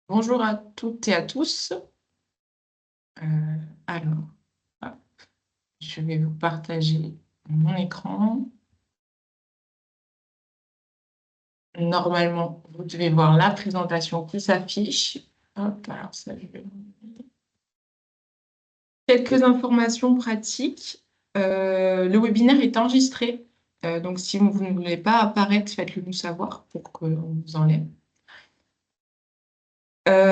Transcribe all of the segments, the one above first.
Bonjour à toutes et à tous. Alors, hop, je vais vous partager mon écran. Normalement, vous devez voir la présentation qui s'affiche. Hop, alors ça, je vais... Quelques informations pratiques. Le webinaire est enregistré. Donc, si vous ne voulez pas apparaître, faites-le nous savoir pour qu'on vous enlève.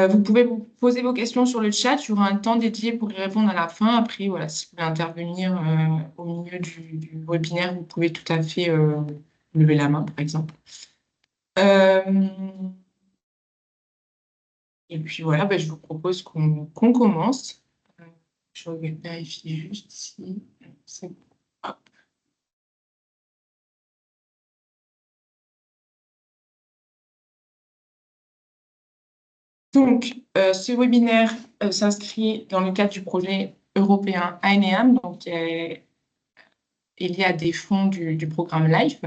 Vous pouvez vous poser vos questions sur le chat. Il y aura un temps dédié pour y répondre à la fin. Après, voilà, si vous voulez intervenir au milieu du webinaire, vous pouvez tout à fait lever la main, par exemple. Euh, et puis voilà, ben, je vous propose qu'on commence. Je vérifie juste si c'est bon. Hop. Donc, ce webinaire s'inscrit dans le cadre du projet européen ANEAM, donc il y a des fonds du programme LIFE.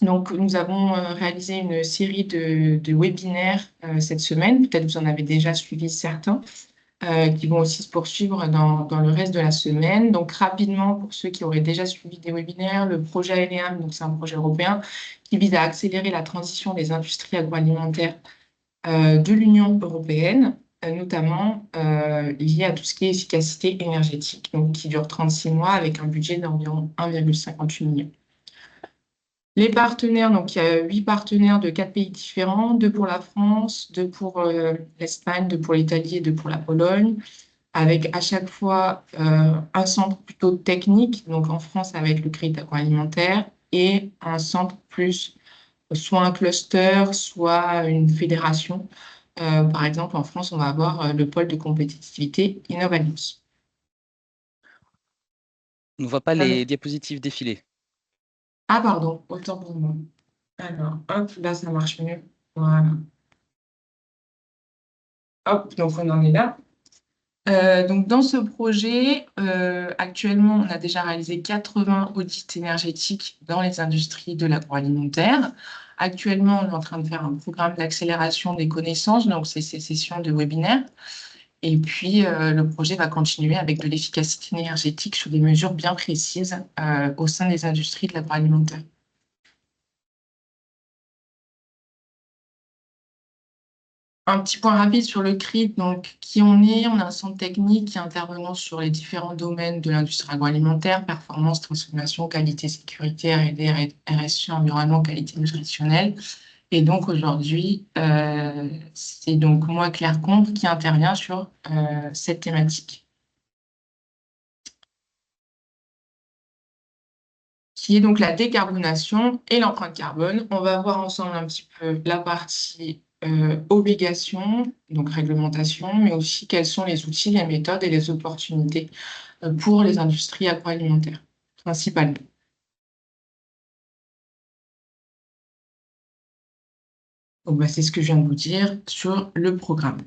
Donc, nous avons réalisé une série de webinaires cette semaine. Peut-être vous en avez déjà suivi certains, qui vont aussi se poursuivre dans le reste de la semaine. Donc, rapidement, pour ceux qui auraient déjà suivi des webinaires, le projet ANEAM, donc c'est un projet européen qui vise à accélérer la transition des industries agroalimentaires de l'Union européenne, notamment lié à tout ce qui est efficacité énergétique, donc qui dure 36 mois avec un budget d'environ 1,58 million. Les partenaires, donc il y a 8 partenaires de 4 pays différents, 2 pour la France, 2 pour l'Espagne, 2 pour l'Italie et 2 pour la Pologne, avec à chaque fois un centre plutôt technique, donc en France avec le crédit agroalimentaire, et un centre plus, soit un cluster, soit une fédération. Par exemple, en France, on va avoir le pôle de compétitivité Innovanews. On ne voit pas les diapositives défiler. Ah, pardon, autant pour moi. Alors, hop, là, ça marche mieux. Voilà. Hop, donc on en est là. Donc dans ce projet, actuellement, on a déjà réalisé 80 audits énergétiques dans les industries de l'agroalimentaire. Actuellement, on est en train de faire un programme d'accélération des connaissances, donc c'est ces sessions de webinaire. Et puis, le projet va continuer avec de l'efficacité énergétique sur des mesures bien précises au sein des industries de l'agroalimentaire. Un petit point rapide sur le CRIT, donc qui on est. On a un centre technique qui intervenant sur les différents domaines de l'industrie agroalimentaire, performance, transformation, qualité, sécurité, R&D, RSE, environnement, qualité nutritionnelle. Et donc aujourd'hui, c'est donc moi, Claire Combe, qui intervient sur cette thématique, qui est donc la décarbonation et l'empreinte carbone. On va voir ensemble un petit peu la partie obligations, donc réglementation, mais aussi quels sont les outils, les méthodes et les opportunités pour les industries agroalimentaires, principalement. Donc, bah, c'est ce que je viens de vous dire sur le programme.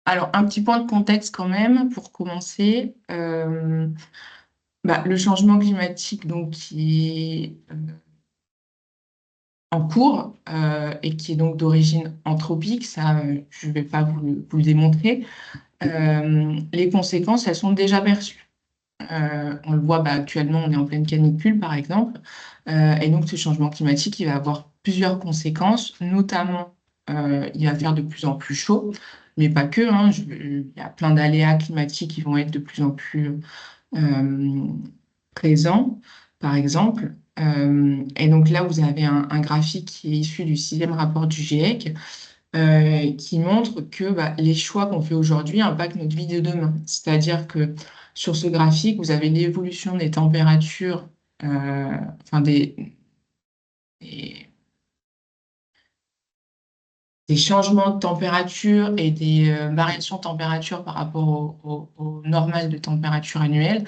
Alors, un petit point de contexte quand même pour commencer. Le changement climatique, donc, qui est en cours et qui est donc d'origine anthropique, ça, je ne vais pas vous le démontrer. Les conséquences, elles sont déjà perçues. On le voit actuellement, on est en pleine canicule, par exemple. Et donc, ce changement climatique, il va avoir plusieurs conséquences, notamment, il va faire de plus en plus chaud, mais pas que, hein. Il y a plein d'aléas climatiques qui vont être de plus en plus euh, présents, par exemple. Et donc là, vous avez un graphique qui est issu du 6e rapport du GIEC, qui montre que les choix qu'on fait aujourd'hui impactent notre vie de demain. C'est-à-dire que sur ce graphique, vous avez l'évolution des températures, enfin des- des changements de température et des variations de température par rapport au normal de température annuelle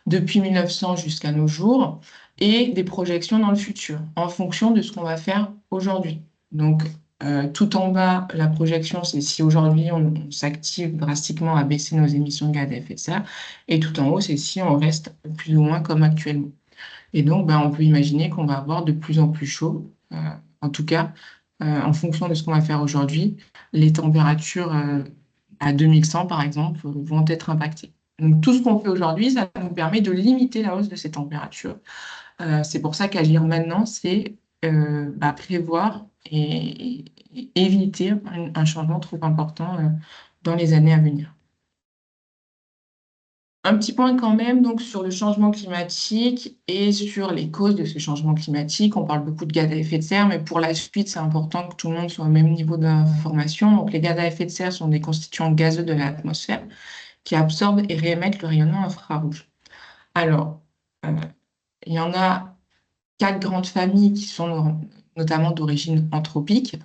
depuis 1900 jusqu'à nos jours et des projections dans le futur en fonction de ce qu'on va faire aujourd'hui. Donc, tout en bas, la projection, c'est si aujourd'hui on s'active drastiquement à baisser nos émissions de gaz à effet de serre, et tout en haut, c'est si on reste plus ou moins comme actuellement. Et donc, on peut imaginer qu'on va avoir de plus en plus chaud, en tout cas, en fonction de ce qu'on va faire aujourd'hui, les températures à 2100, par exemple, vont être impactées. Donc, tout ce qu'on fait aujourd'hui, ça nous permet de limiter la hausse de ces températures. C'est pour ça qu'agir maintenant, c'est prévoir et éviter un changement trop important dans les années à venir. Un petit point quand même donc sur le changement climatique et sur les causes de ce changement climatique. On parle beaucoup de gaz à effet de serre, mais pour la suite, c'est important que tout le monde soit au même niveau d'information. Donc, les gaz à effet de serre sont des constituants gazeux de l'atmosphère qui absorbent et réémettent le rayonnement infrarouge. Alors, il y en a 4 grandes familles qui sont notamment d'origine anthropique,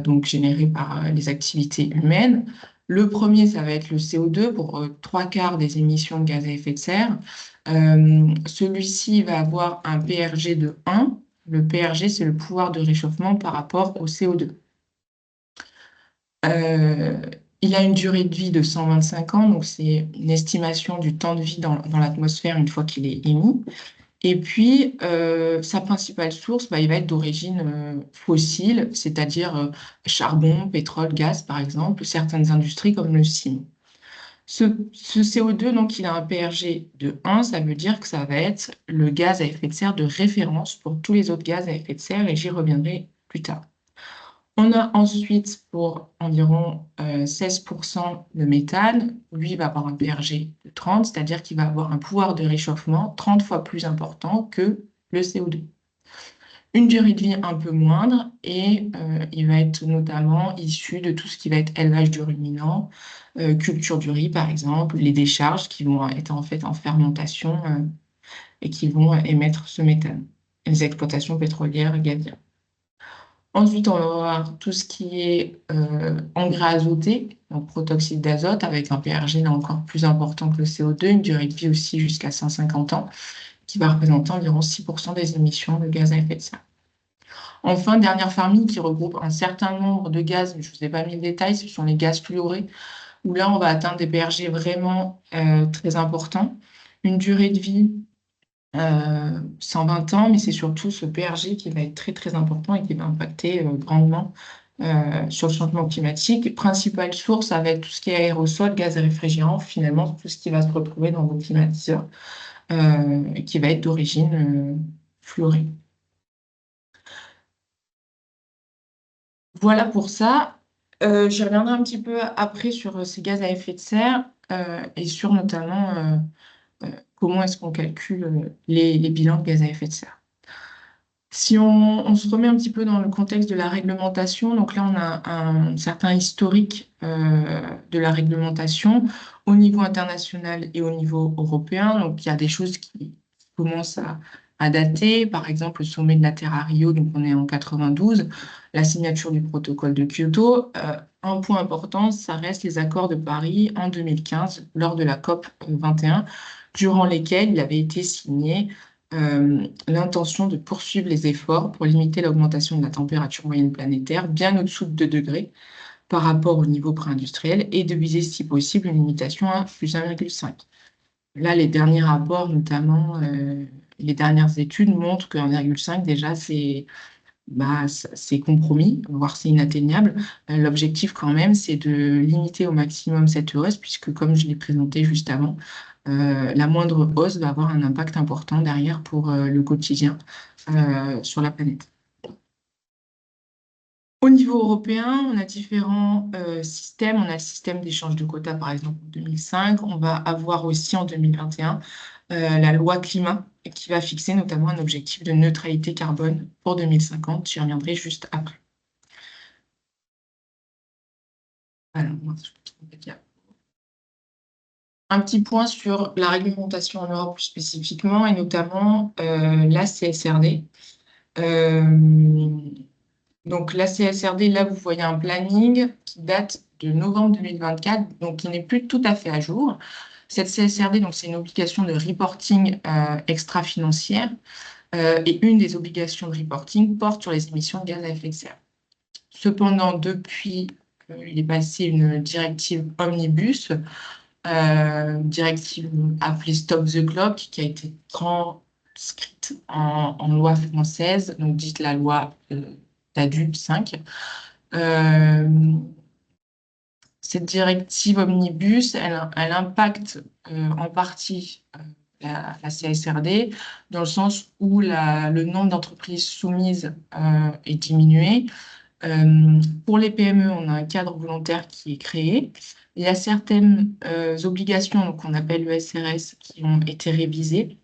donc générées par les activités humaines. Le premier, ça va être le CO2 pour 3/4 des émissions de gaz à effet de serre. Celui-ci va avoir un PRG de 1. Le PRG, c'est le pouvoir de réchauffement par rapport au CO2. Il a une durée de vie de 125 ans, donc c'est une estimation du temps de vie dans l'atmosphère une fois qu'il est émis. Et puis, sa principale source, il va être d'origine fossile, c'est-à-dire charbon, pétrole, gaz, par exemple, certaines industries comme le ciment. Ce CO2, donc, il a un PRG de 1, ça veut dire que ça va être le gaz à effet de serre de référence pour tous les autres gaz à effet de serre, et j'y reviendrai plus tard. On a ensuite pour environ 16% le méthane. Lui, il va avoir un PRG de 30, c'est-à-dire qu'il va avoir un pouvoir de réchauffement 30 fois plus important que le CO2. Une durée de vie un peu moindre et il va être notamment issu de tout ce qui va être élevage du ruminant, culture du riz par exemple, les décharges qui vont être en fait en fermentation et qui vont émettre ce méthane, les exploitations pétrolières et gazières. Ensuite, on va avoir tout ce qui est engrais azotés, donc protoxyde d'azote, avec un PRG là encore plus important que le CO2, une durée de vie aussi jusqu'à 150 ans, qui va représenter environ 6% des émissions de gaz à effet de serre. Enfin, dernière famille qui regroupe un certain nombre de gaz, mais je ne vous ai pas mis le détail, ce sont les gaz fluorés, où là, on va atteindre des PRG vraiment très importants, une durée de vie 120 ans, mais c'est surtout ce PRG qui va être très très important et qui va impacter grandement sur le changement climatique. Principale source, ça va être tout ce qui est aérosol, gaz réfrigérant, finalement tout ce qui va se retrouver dans vos climatiseurs et qui va être d'origine fluorée. Voilà pour ça. Je reviendrai un petit peu après sur ces gaz à effet de serre et sur notamment comment est-ce qu'on calcule les bilans de gaz à effet de serre. Si on se remet un petit peu dans le contexte de la réglementation, donc là, on a un certain historique de la réglementation au niveau international et au niveau européen. Donc, il y a des choses qui commencent à dater. Par exemple, le sommet de la Terre à Rio, donc on est en 92, la signature du protocole de Kyoto. Un point important, ça reste les accords de Paris en 2015, lors de la COP 21, durant lesquels il avait été signé l'intention de poursuivre les efforts pour limiter l'augmentation de la température moyenne planétaire bien au-dessous de 2 degrés par rapport au niveau pré-industriel et de viser, si possible, une limitation à plus 1,5. Là, les derniers rapports, notamment les dernières études, montrent que 1,5, déjà, c'est compromis, voire c'est inatteignable. L'objectif, quand même, c'est de limiter au maximum cette hausse, puisque, comme je l'ai présenté juste avant, la moindre hausse va avoir un impact important derrière pour le quotidien sur la planète. Au niveau européen, on a différents systèmes. On a le système d'échange de quotas, par exemple, en 2005. On va avoir aussi en 2021 la loi climat qui va fixer notamment un objectif de neutralité carbone pour 2050. J'y reviendrai juste après. Alors, je peux dire un petit point sur la réglementation en Europe plus spécifiquement et notamment la CSRD. Donc la CSRD, là, vous voyez un planning qui date de novembre 2024, donc qui n'est plus tout à fait à jour. Cette CSRD, donc, c'est une obligation de reporting extra-financière et une des obligations de reporting porte sur les émissions de gaz à effet de serre. Cependant, depuis, il est passé une directive Omnibus, directive appelée Stop the Clock, qui a été transcrite en loi française, donc dite la loi d'adultes, 5. Cette directive omnibus, elle impacte en partie la CSRD, dans le sens où le nombre d'entreprises soumises est diminué. Pour les PME, on a un cadre volontaire qui est créé. Il y a certaines obligations qu'on appelle le SRS qui ont été révisées.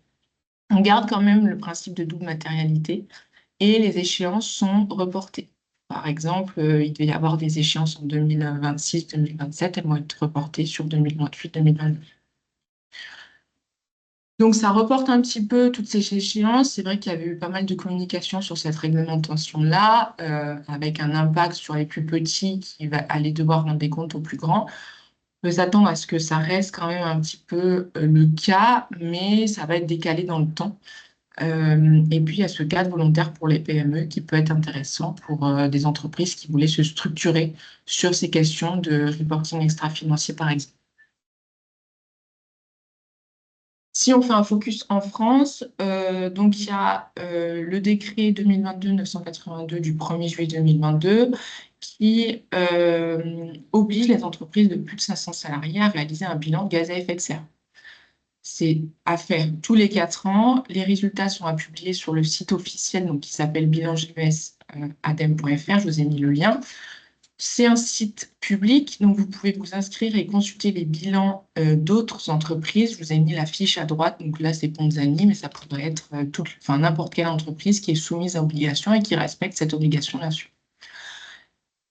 On garde quand même le principe de double matérialité et les échéances sont reportées. Par exemple, il devait y avoir des échéances en 2026-2027, elles vont être reportées sur 2028-2029. Donc, ça reporte un petit peu toutes ces échéances. C'est vrai qu'il y avait eu pas mal de communication sur cette réglementation-là, avec un impact sur les plus petits qui va aller devoir rendre des comptes aux plus grands. On peut s'attendre à ce que ça reste quand même un petit peu le cas, mais ça va être décalé dans le temps. Et puis, il y a ce cadre volontaire pour les PME qui peut être intéressant pour des entreprises qui voulaient se structurer sur ces questions de reporting extra-financier, par exemple. Si on fait un focus en France, donc il y a le décret 2022-982 du 1er juillet 2022 qui oblige les entreprises de plus de 500 salariés à réaliser un bilan de gaz à effet de serre. C'est à faire tous les 4 ans. Les résultats sont à publier sur le site officiel donc, qui s'appelle bilanges-adem.fr. Je vous ai mis le lien. C'est un site public, donc vous pouvez vous inscrire et consulter les bilans d'autres entreprises. Je vous ai mis la fiche à droite, donc là c'est Ponzani, mais ça pourrait être n'importe quelle entreprise qui est soumise à obligation et qui respecte cette obligation là-dessus.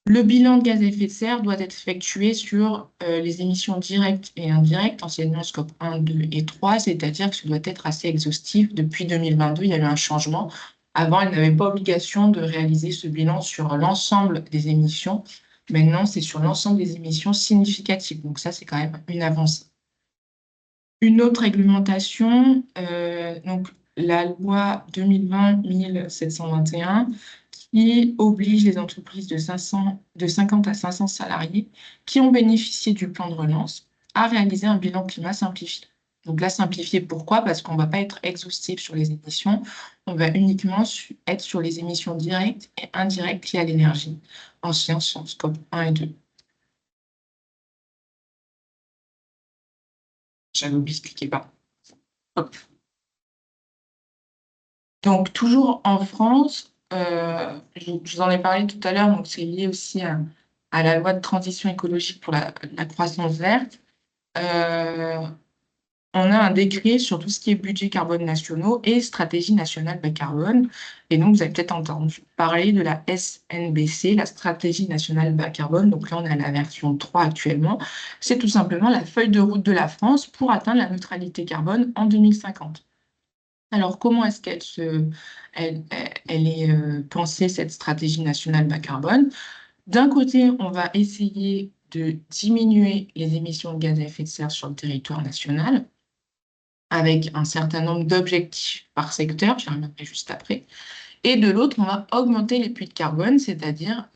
Le bilan de gaz à effet de serre doit être effectué sur les émissions directes et indirectes, anciennement scope 1, 2 et 3, c'est-à-dire que ça doit être assez exhaustif. Depuis 2022, il y a eu un changement. Avant, elle n'avait pas obligation de réaliser ce bilan sur l'ensemble des émissions. Maintenant, c'est sur l'ensemble des émissions significatives. Donc ça, c'est quand même une avancée. Une autre réglementation, donc la loi 2020-1721, qui oblige les entreprises de 50 à 500 salariés qui ont bénéficié du plan de relance à réaliser un bilan climat simplifié. Donc là, simplifié, pourquoi? Parce qu'on ne va pas être exhaustif sur les émissions, on va uniquement être sur les émissions directes et indirectes liées à l'énergie, en sciences, en scope 1 et 2. J'avais oublié de cliquer pas. Hop. Donc, toujours en France, je vous en ai parlé tout à l'heure, donc c'est lié aussi à la loi de transition écologique pour la croissance verte. On a un décret sur tout ce qui est budget carbone nationaux et stratégie nationale bas carbone. Et donc, vous avez peut-être entendu parler de la SNBC, la stratégie nationale bas carbone. Donc là, on est à la version 3 actuellement. C'est tout simplement la feuille de route de la France pour atteindre la neutralité carbone en 2050. Alors, comment est-ce elle est pensée, cette stratégie nationale bas carbone? D'un côté, on va essayer de diminuer les émissions de gaz à effet de serre sur le territoire national avec un certain nombre d'objectifs par secteur, j'y reviendrai juste après. Et de l'autre, on va augmenter les puits de carbone, c'est-à-dire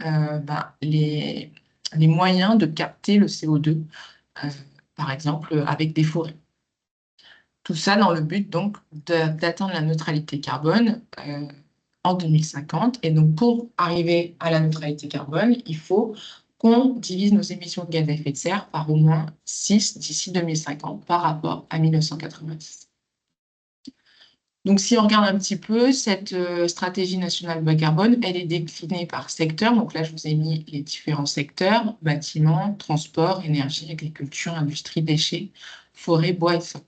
les moyens de capter le CO2, par exemple avec des forêts. Tout ça dans le but donc d'atteindre la neutralité carbone en 2050. Et donc pour arriver à la neutralité carbone, il faut qu'on divise nos émissions de gaz à effet de serre par au moins 6 d'ici 2050 par rapport à 1990. Donc si on regarde un petit peu, cette stratégie nationale bas carbone, elle est déclinée par secteur. Donc là, je vous ai mis les différents secteurs: bâtiments, transport, énergie, agriculture, industrie, déchets, forêt, bois et sol.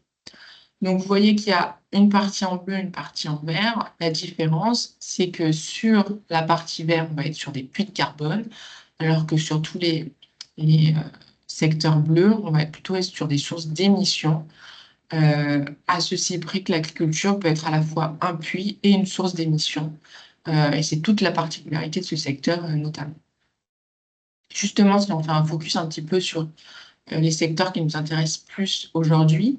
Donc, vous voyez qu'il y a une partie en bleu, une partie en vert. La différence, c'est que sur la partie verte, on va être sur des puits de carbone, alors que sur tous les secteurs bleus, on va plutôt être sur des sources d'émissions, à ceci près que l'agriculture peut être à la fois un puits et une source d'émissions. Et c'est toute la particularité de ce secteur, notamment. Justement, si on fait un focus un petit peu sur les secteurs qui nous intéressent plus aujourd'hui,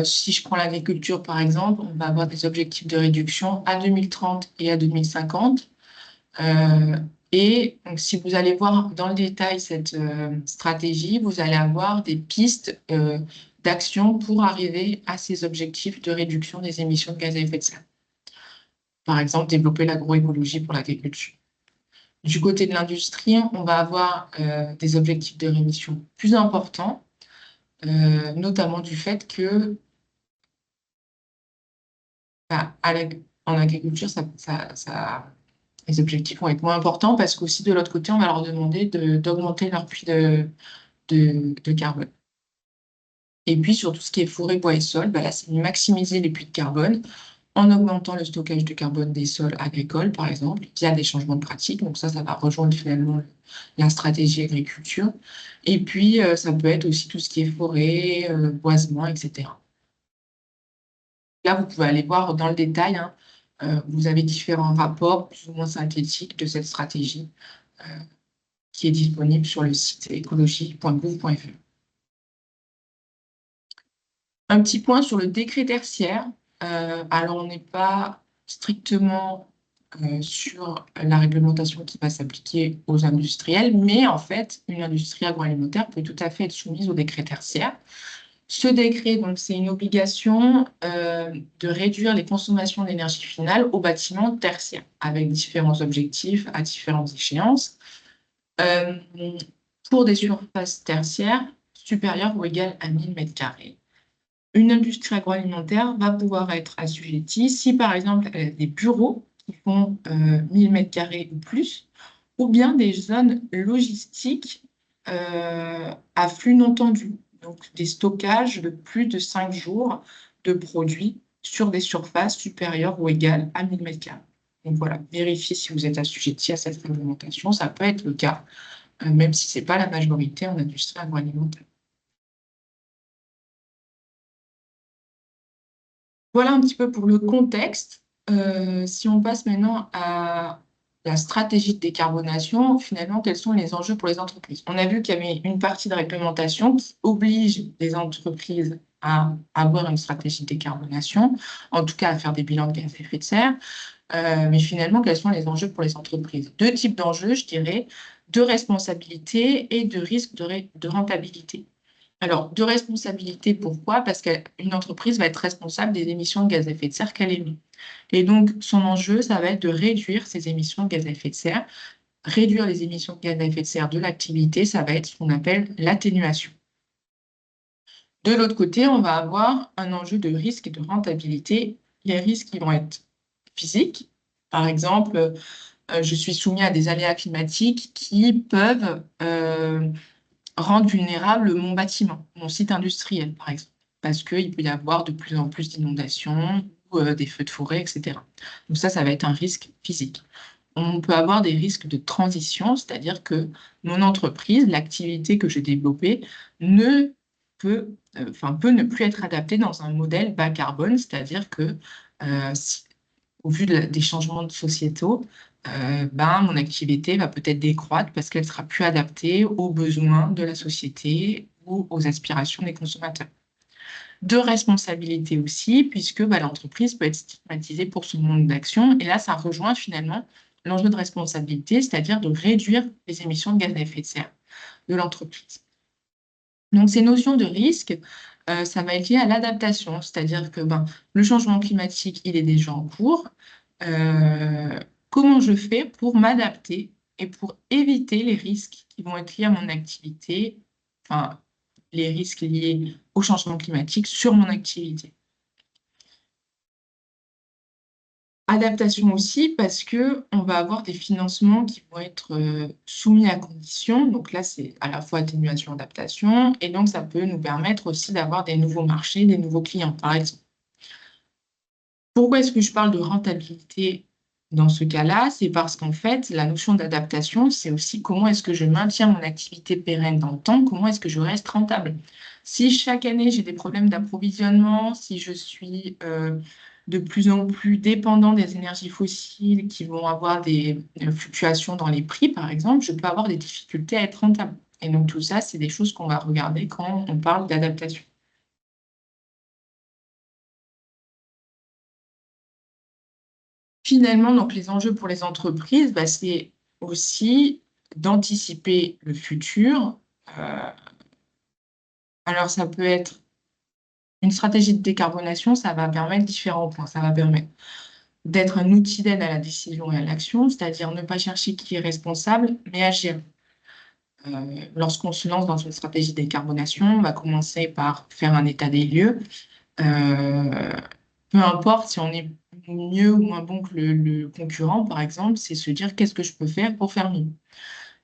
si je prends l'agriculture, par exemple, on va avoir des objectifs de réduction à 2030 et à 2050. Et donc, si vous allez voir dans le détail cette stratégie, vous allez avoir des pistes d'action pour arriver à ces objectifs de réduction des émissions de gaz à effet de serre. Par exemple, développer l'agroécologie pour l'agriculture. Du côté de l'industrie, on va avoir des objectifs de rémission plus importants, notamment du fait que bah, en agriculture, les objectifs vont être moins importants parce qu'aussi de l'autre côté, on va leur demander d'augmenter leur puits de carbone. Et puis sur tout ce qui est forêt, bois et sol, bah là, c'est de maximiser les puits de carbone en augmentant le stockage de carbone des sols agricoles, par exemple, via des changements de pratiques. Donc ça va rejoindre finalement la stratégie agriculture. Et puis, ça peut être aussi tout ce qui est forêt, boisement, etc. Là, vous pouvez aller voir dans le détail, hein, vous avez différents rapports plus ou moins synthétiques de cette stratégie qui est disponible sur le site écologie.gouv.fr. Un petit point sur le décret tertiaire. Alors, on n'est pas strictement sur la réglementation qui va s'appliquer aux industriels, mais en fait, une industrie agroalimentaire peut tout à fait être soumise au décret tertiaire. Ce décret, donc, c'est une obligation de réduire les consommations d'énergie finale au bâtiment tertiaire, avec différents objectifs à différentes échéances, euh, pour des surfaces tertiaires supérieures ou égales à 1000 m². Une industrie agroalimentaire va pouvoir être assujettie si, par exemple, elle a des bureaux qui font 1000 m² ou plus, ou bien des zones logistiques à flux non tendu, donc des stockages de plus de 5 jours de produits sur des surfaces supérieures ou égales à 1000 m². Donc voilà, vérifiez si vous êtes assujetti à cette réglementation. Ça peut être le cas, même si ce n'est pas la majorité en industrie agroalimentaire. Voilà un petit peu pour le contexte. Si on passe maintenant à la stratégie de décarbonation, finalement, quels sont les enjeux pour les entreprises? On a vu qu'il y avait une partie de réglementation qui oblige les entreprises à avoir une stratégie de décarbonation, en tout cas à faire des bilans de gaz à effet de serre. Mais finalement, quels sont les enjeux pour les entreprises? Deux types d'enjeux, je dirais, de responsabilité et de risque de rentabilité. Alors, de responsabilité, pourquoi? Parce qu'une entreprise va être responsable des émissions de gaz à effet de serre qu'elle émet. Et donc, son enjeu, ça va être de réduire ces émissions de gaz à effet de serre. Réduire les émissions de gaz à effet de serre de l'activité, ça va être ce qu'on appelle l'atténuation. De l'autre côté, on va avoir un enjeu de risque et de rentabilité. Les risques qui vont être physiques. Par exemple, je suis soumis à des aléas climatiques qui peuvent rendre vulnérable mon bâtiment, mon site industriel, par exemple, parce qu'il peut y avoir de plus en plus d'inondations ou des feux de forêt, etc. Donc ça va être un risque physique. On peut avoir des risques de transition, c'est-à-dire que mon entreprise, l'activité que j'ai développée, peut ne plus être adaptée dans un modèle bas carbone, c'est-à-dire que au vu des changements sociétaux, mon activité va peut-être décroître parce qu'elle sera plus adaptée aux besoins de la société ou aux aspirations des consommateurs. De responsabilité aussi, puisque l'entreprise peut être stigmatisée pour son manque d'action. Et là, ça rejoint finalement l'enjeu de responsabilité, c'est-à-dire de réduire les émissions de gaz à effet de serre de l'entreprise. Donc, ces notions de risque, ça va être lié à l'adaptation, c'est-à-dire que le changement climatique, il est déjà en cours. Comment je fais pour m'adapter et pour éviter les risques qui vont être liés à mon activité, enfin, les risques liés au changement climatique sur mon activité. Adaptation aussi parce qu'on va avoir des financements qui vont être soumis à conditions. Donc là, c'est à la fois atténuation, adaptation. Et donc, ça peut nous permettre aussi d'avoir des nouveaux marchés, des nouveaux clients, par exemple. Pourquoi est-ce que je parle de rentabilité dans ce cas-là? C'est parce qu'en fait, la notion d'adaptation, c'est aussi comment est-ce que je maintiens mon activité pérenne dans le temps, comment est-ce que je reste rentable. Si chaque année, j'ai des problèmes d'approvisionnement, si je suis de plus en plus dépendant des énergies fossiles qui vont avoir des fluctuations dans les prix, par exemple, je peux avoir des difficultés à être rentable. Et donc, tout ça, c'est des choses qu'on va regarder quand on parle d'adaptation. Finalement, donc, les enjeux pour les entreprises, c'est aussi d'anticiper le futur. Alors, ça peut être une stratégie de décarbonation, ça va permettre différents points. Ça va permettre d'être un outil d'aide à la décision et à l'action, c'est-à-dire ne pas chercher qui est responsable, mais agir. Lorsqu'on se lance dans une stratégie de décarbonation, on va commencer par faire un état des lieux. Euh, Peu importe si on est mieux ou moins bon que le concurrent, par exemple, c'est se dire qu'est-ce que je peux faire pour faire mieux.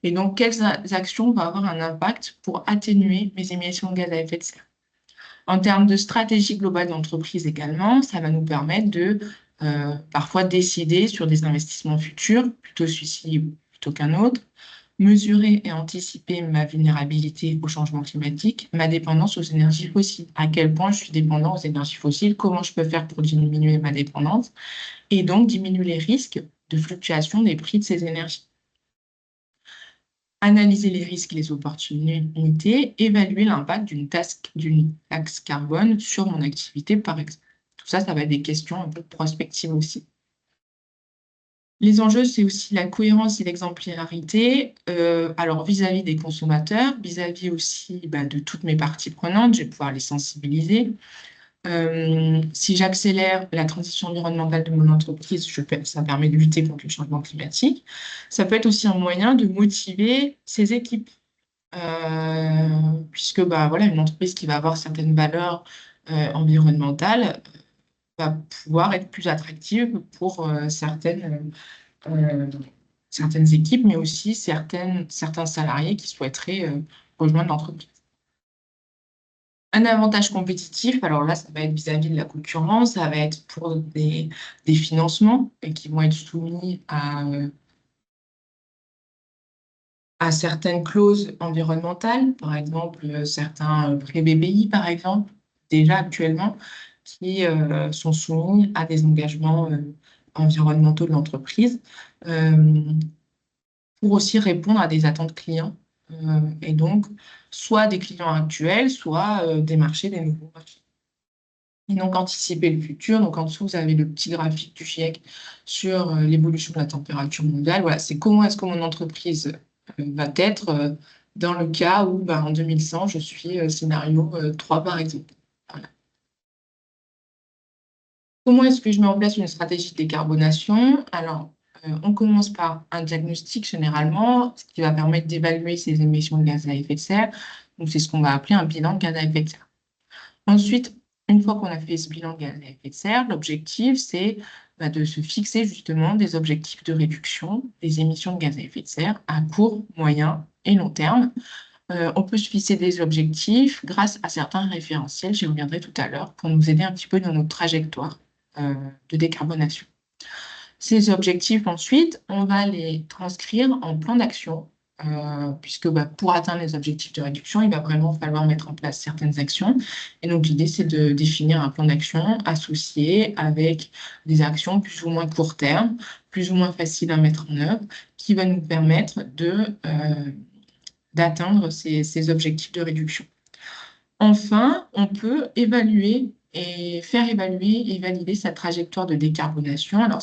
Et donc, quelles actions vont avoir un impact pour atténuer mes émissions de gaz à effet de serre. En termes de stratégie globale d'entreprise également, ça va nous permettre de parfois décider sur des investissements futurs, plutôt celui-ci plutôt qu'un autre, mesurer et anticiper ma vulnérabilité au changement climatique, ma dépendance aux énergies fossiles, à quel point je suis dépendant aux énergies fossiles, comment je peux faire pour diminuer ma dépendance, et donc diminuer les risques de fluctuation des prix de ces énergies. Analyser les risques et les opportunités, évaluer l'impact d'une taxe carbone sur mon activité, par exemple. Tout ça, ça va être des questions un peu prospectives aussi. Les enjeux, c'est aussi la cohérence et l'exemplarité, alors vis-à-vis des consommateurs, vis-à-vis aussi de toutes mes parties prenantes, je vais pouvoir les sensibiliser. Si j'accélère la transition environnementale de mon entreprise, ça permet de lutter contre le changement climatique. Ça peut être aussi un moyen de motiver ses équipes, puisque voilà, une entreprise qui va avoir certaines valeurs environnementales va pouvoir être plus attractive pour euh, certaines équipes, mais aussi certains salariés qui souhaiteraient rejoindre l'entreprise. Un avantage compétitif, alors là, ça va être vis-à-vis de la concurrence, ça va être pour des financements qui vont être soumis à certaines clauses environnementales, par exemple certains prêts BPI, par exemple, déjà actuellement, qui sont soumis à des engagements environnementaux de l'entreprise, pour aussi répondre à des attentes clients, et donc soit des clients actuels, soit démarcher des nouveaux marchés. Et donc, anticiper le futur. Donc, en dessous, vous avez le petit graphique du GIEC sur l'évolution de la température mondiale. Voilà, c'est comment est-ce que mon entreprise va être dans le cas où, en 2100, je suis scénario 3, par exemple. Voilà. Comment est-ce que je mets en place une stratégie de décarbonation? Alors, on commence par un diagnostic généralement, ce qui va permettre d'évaluer ses émissions de gaz à effet de serre. Donc, c'est ce qu'on va appeler un bilan de gaz à effet de serre. Ensuite, une fois qu'on a fait ce bilan de gaz à effet de serre, l'objectif, c'est de se fixer justement des objectifs de réduction des émissions de gaz à effet de serre à court, moyen et long terme. On peut se fixer des objectifs grâce à certains référentiels, j'y reviendrai tout à l'heure, pour nous aider un petit peu dans notre trajectoire de décarbonation. Ces objectifs, ensuite, on va les transcrire en plan d'action, puisque pour atteindre les objectifs de réduction, il va vraiment falloir mettre en place certaines actions. Et donc, l'idée, c'est de définir un plan d'action associé avec des actions plus ou moins court terme, plus ou moins faciles à mettre en œuvre, qui va nous permettre d'atteindre ces objectifs de réduction. Enfin, on peut évaluer et faire évaluer et valider sa trajectoire de décarbonation. Alors,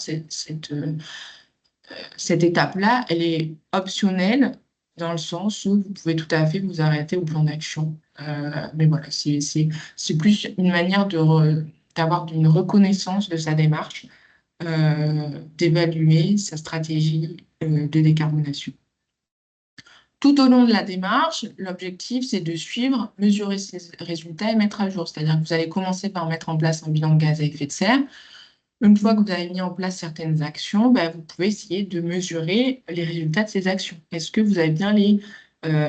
cette étape-là, elle est optionnelle dans le sens où vous pouvez tout à fait vous arrêter au plan d'action. Mais voilà, c'est plus une manière d'avoir une reconnaissance de sa démarche, d'évaluer sa stratégie de décarbonation. Tout au long de la démarche, l'objectif, c'est de suivre, mesurer ses résultats et mettre à jour. C'est-à-dire que vous allez commencer par mettre en place un bilan de gaz à effet de serre. Une fois que vous avez mis en place certaines actions, vous pouvez essayer de mesurer les résultats de ces actions. Est-ce que vous avez bien les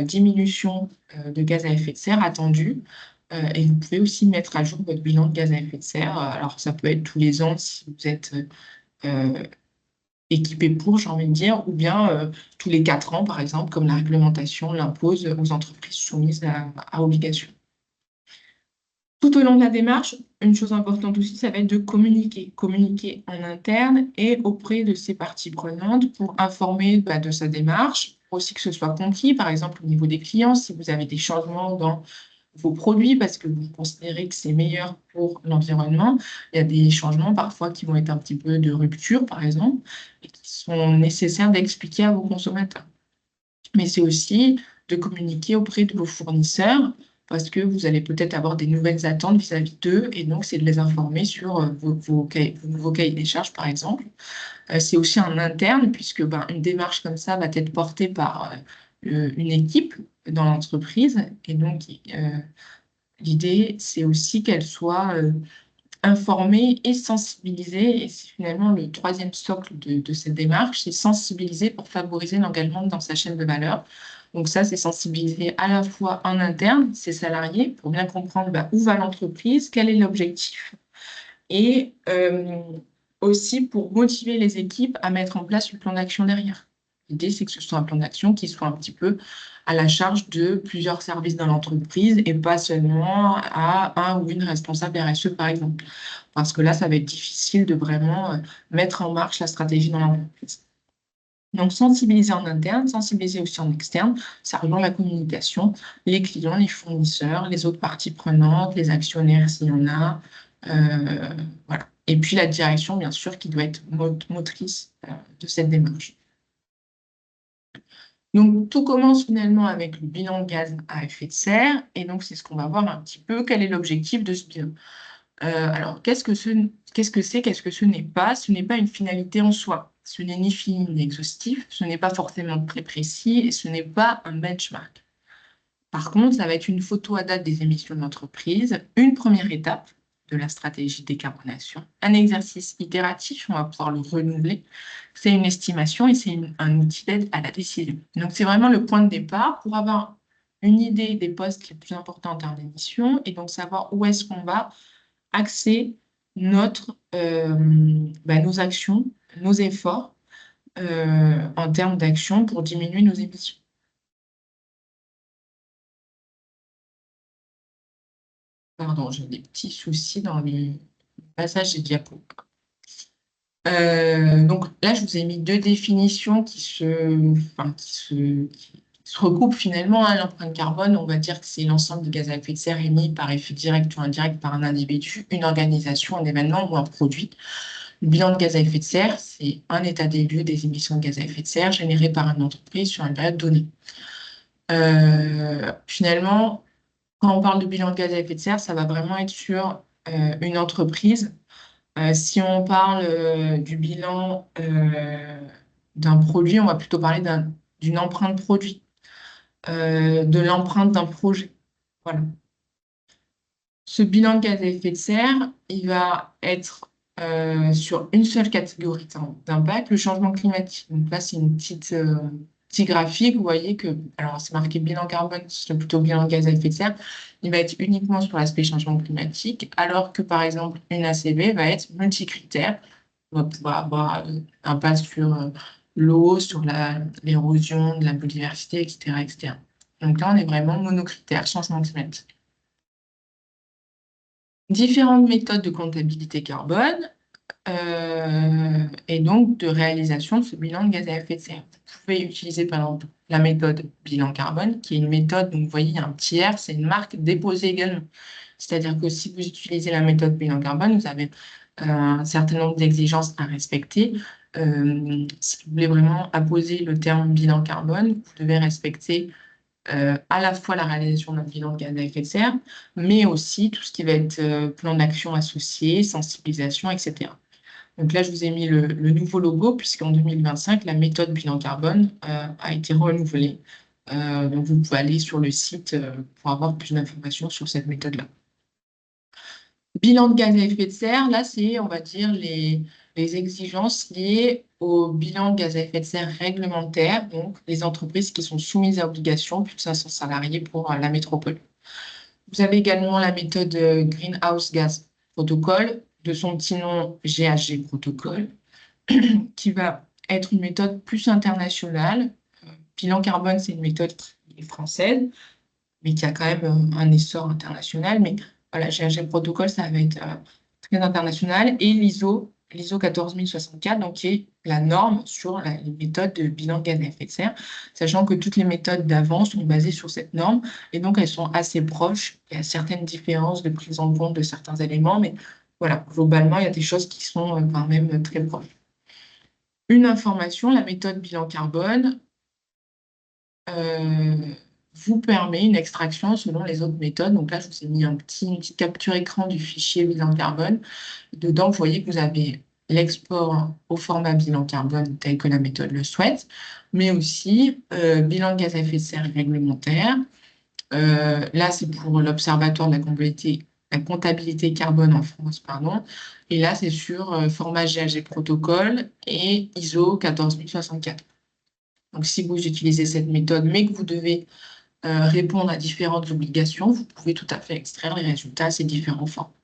diminutions de gaz à effet de serre attendues? Et vous pouvez aussi mettre à jour votre bilan de gaz à effet de serre. Alors, ça peut être tous les ans si vous êtes équipé pour, j'ai envie de dire, ou bien tous les 4 ans, par exemple, comme la réglementation l'impose aux entreprises soumises à obligation. Tout au long de la démarche, une chose importante aussi, ça va être de communiquer. Communiquer en interne et auprès de ses parties prenantes pour informer de sa démarche, pour aussi que ce soit compris, par exemple au niveau des clients, si vous avez des changements dans vos produits parce que vous considérez que c'est meilleur pour l'environnement. Il y a des changements parfois qui vont être un petit peu de rupture, par exemple, et qui sont nécessaires d'expliquer à vos consommateurs. Mais c'est aussi de communiquer auprès de vos fournisseurs parce que vous allez peut-être avoir des nouvelles attentes vis-à-vis d'eux, et donc c'est de les informer sur vos nouveaux cahiers des charges, par exemple. C'est aussi en interne, puisque une démarche comme ça va être portée par une équipe dans l'entreprise, et donc l'idée, c'est aussi qu'elle soit informer et sensibiliser. Et c'est finalement le troisième socle de cette démarche, c'est sensibiliser pour favoriser l'engagement dans sa chaîne de valeur. Donc ça, c'est sensibiliser à la fois en interne, ses salariés, pour bien comprendre où va l'entreprise, quel est l'objectif, et aussi pour motiver les équipes à mettre en place le plan d'action derrière. L'idée, c'est que ce soit un plan d'action qui soit un petit peu à la charge de plusieurs services dans l'entreprise et pas seulement à un ou une responsable RSE, par exemple. Parce que là, ça va être difficile de vraiment mettre en marche la stratégie dans l'entreprise. Donc, sensibiliser en interne, sensibiliser aussi en externe, ça rejoint la communication, les clients, les fournisseurs, les autres parties prenantes, les actionnaires s'il y en a. Voilà. Et puis la direction, bien sûr, qui doit être motrice de cette démarche. Donc, tout commence finalement avec le bilan de gaz à effet de serre. Et donc, c'est ce qu'on va voir un petit peu. Quel est l'objectif de ce bilan? Alors, qu'est-ce que ce n'est pas? Ce n'est pas une finalité en soi. Ce n'est ni fini ni exhaustif. Ce n'est pas forcément très précis et ce n'est pas un benchmark. Par contre, ça va être une photo à date des émissions de l'entreprise, une première étape de la stratégie de décarbonation, un exercice itératif, on va pouvoir le renouveler. C'est une estimation et c'est un outil d'aide à la décision. Donc, c'est vraiment le point de départ pour avoir une idée des postes les plus importants en termes d'émissions et donc savoir où est-ce qu'on va axer nos actions, nos efforts en termes d'action pour diminuer nos émissions. Pardon, j'ai des petits soucis dans le passage des diapos. Donc là, je vous ai mis deux définitions qui se recoupent finalement. L'empreinte carbone, on va dire que c'est l'ensemble des gaz à effet de serre émis par effet direct ou indirect par un individu, une organisation, un événement ou un produit. Le bilan de gaz à effet de serre, c'est un état des lieux des émissions de gaz à effet de serre générées par une entreprise sur une période donnée. Finalement, quand on parle de bilan de gaz à effet de serre, ça va vraiment être sur une entreprise. Si on parle du bilan d'un produit, on va plutôt parler d'une empreinte produit, de l'empreinte d'un projet. Voilà. Ce bilan de gaz à effet de serre, il va être sur une seule catégorie d'impact, le changement climatique. Donc là, c'est une petit graphique. Vous voyez que, alors c'est marqué bilan carbone, c'est plutôt bilan de gaz à effet de serre. Il va être uniquement sur l'aspect changement climatique, alors que par exemple, une ACV va être multicritère. On va pouvoir avoir un impact sur l'eau, sur l'érosion de la biodiversité, etc., etc. Donc là, on est vraiment monocritère, changement climatique. Différentes méthodes de comptabilité carbone et donc de réalisation de ce bilan de gaz à effet de serre. Vous pouvez utiliser par exemple la méthode bilan carbone, qui est une méthode, donc vous voyez, il y a un petit R, c'est une marque déposée également. C'est-à-dire que si vous utilisez la méthode bilan carbone, vous avez un certain nombre d'exigences à respecter. Si vous voulez vraiment apposer le terme bilan carbone, vous devez respecter à la fois la réalisation d'un bilan de gaz à effet de serre, mais aussi tout ce qui va être plan d'action associé, sensibilisation, etc. Donc là, je vous ai mis le nouveau logo, puisqu'en 2025, la méthode bilan carbone a été renouvelée. Donc vous pouvez aller sur le site pour avoir plus d'informations sur cette méthode-là. Bilan de gaz à effet de serre, là, c'est, on va dire, les exigences liées au bilan de gaz à effet de serre réglementaire, donc les entreprises qui sont soumises à obligation, plus de 500 salariés pour la métropole. Vous avez également la méthode Greenhouse Gas Protocol, de son petit nom GHG Protocol, qui va être une méthode plus internationale. Bilan carbone, c'est une méthode qui est française, mais qui a quand même un essor international. Mais voilà, GHG Protocol, ça va être très international. Et l'ISO 14064, donc qui est la norme sur les méthodes de bilan de gaz à effet de serre, sachant que toutes les méthodes d'avant sont basées sur cette norme, et donc elles sont assez proches. Il y a certaines différences de prise en compte de certains éléments, mais voilà, globalement, il y a des choses qui sont quand même très proches. Une information, la méthode bilan carbone vous permet une extraction selon les autres méthodes. Donc là, je vous ai mis une petite capture écran du fichier bilan carbone. Dedans, vous voyez que vous avez l'export au format bilan carbone tel que la méthode le souhaite, mais aussi bilan de gaz à effet de serre réglementaire. Là, c'est pour l'Observatoire de la comptabilité carbone en France, pardon. Et là, c'est sur format GHG protocole et ISO 14064. Donc, si vous utilisez cette méthode, mais que vous devez répondre à différentes obligations, vous pouvez tout à fait extraire les résultats à ces différents formats.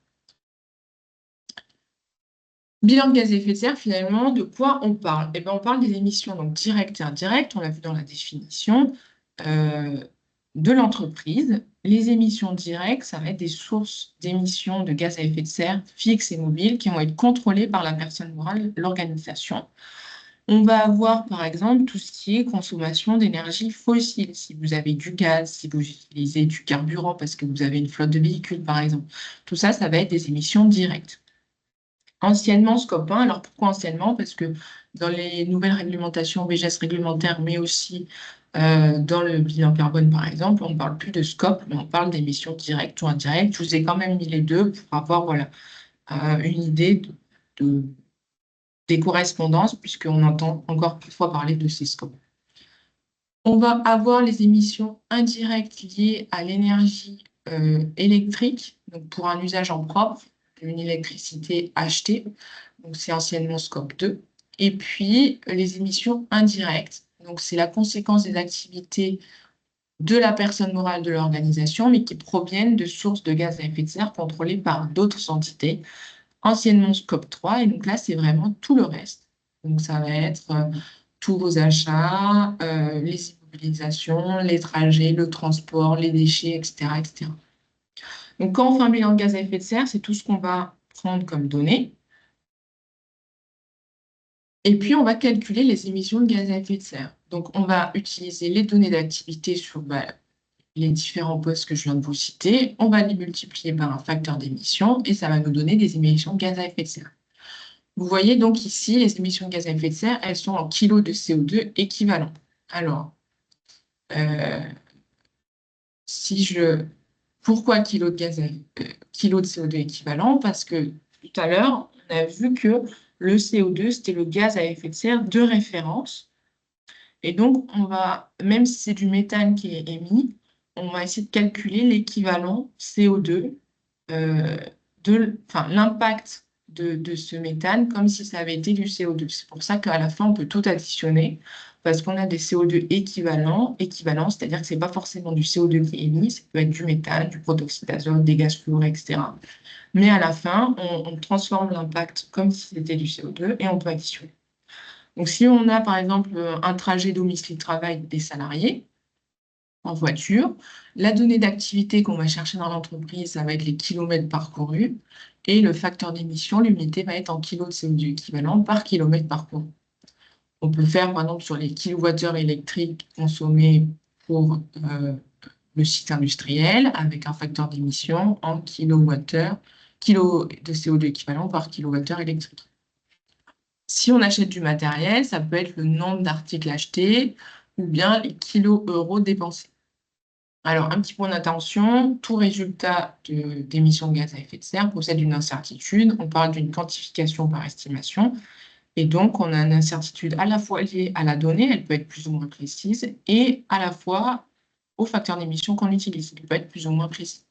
Bilan de gaz à effet de serre, finalement, de quoi on parle? Eh bien, on parle des émissions donc, directes et indirectes, on l'a vu dans la définition, de l'entreprise. Les émissions directes, ça va être des sources d'émissions de gaz à effet de serre fixes et mobiles qui vont être contrôlées par la personne morale, l'organisation. On va avoir, par exemple, tout ce qui est consommation d'énergie fossile. Si vous avez du gaz, si vous utilisez du carburant parce que vous avez une flotte de véhicules, par exemple. Tout ça, ça va être des émissions directes. Anciennement, Scope 1. Alors, pourquoi anciennement? Parce que dans les nouvelles réglementations, BGS réglementaires, mais aussi dans le bilan carbone, par exemple, on ne parle plus de Scope, mais on parle d'émissions directes ou indirectes. Je vous ai quand même mis les deux pour avoir voilà, une idée des correspondances, puisqu'on entend encore parfois parler de ces scopes. On va avoir les émissions indirectes liées à l'énergie électrique, donc pour un usage en propre, une électricité achetée, donc c'est anciennement scope 2. Et puis les émissions indirectes, donc c'est la conséquence des activités de la personne morale de l'organisation, mais qui proviennent de sources de gaz à effet de serre contrôlées par d'autres entités, anciennement scope 3. Et donc là, c'est vraiment tout le reste. Donc ça va être tous vos achats, les immobilisations, les trajets, le transport, les déchets, etc., etc. Donc quand on fait un bilan de gaz à effet de serre, c'est tout ce qu'on va prendre comme données. Et puis, on va calculer les émissions de gaz à effet de serre. Donc, on va utiliser les données d'activité sur les différents postes que je viens de vous citer. On va les multiplier par un facteur d'émission et ça va nous donner des émissions de gaz à effet de serre. Vous voyez donc ici, les émissions de gaz à effet de serre, elles sont en kilos de CO2 équivalent. Alors, pourquoi kilos de CO2 équivalent? Parce que tout à l'heure, on a vu que le CO2, c'était le gaz à effet de serre de référence. Et donc, même si c'est du méthane qui est émis, on va essayer de calculer l'équivalent CO2, l'impact de ce méthane comme si ça avait été du CO2. C'est pour ça qu'à la fin, on peut tout additionner parce qu'on a des CO2 équivalents, c'est-à-dire que ce n'est pas forcément du CO2 qui est émis, ça peut être du méthane, du protoxyde d'azote, des gaz fluorés, etc. Mais à la fin, on transforme l'impact comme si c'était du CO2 et on peut additionner. Donc, si on a, par exemple, un trajet domicile-travail des salariés en voiture, la donnée d'activité qu'on va chercher dans l'entreprise, ça va être les kilomètres parcourus, et le facteur d'émission, l'unité va être en kilos de CO2 équivalent par kilomètre parcouru. On peut faire, par exemple, sur les kilowattheures électriques consommés pour le site industriel, avec un facteur d'émission en kilowattheures, kilos de CO2 équivalent par kilowattheure électrique. Si on achète du matériel, ça peut être le nombre d'articles achetés ou bien les kilos-euros dépensés. Alors, un petit point d'attention, tout résultat d'émissions de gaz à effet de serre possède une incertitude. On parle d'une quantification par estimation. Et donc, on a une incertitude à la fois liée à la donnée, elle peut être plus ou moins précise, et à la fois au facteur d'émission qu'on utilise, il peut être plus ou moins précis.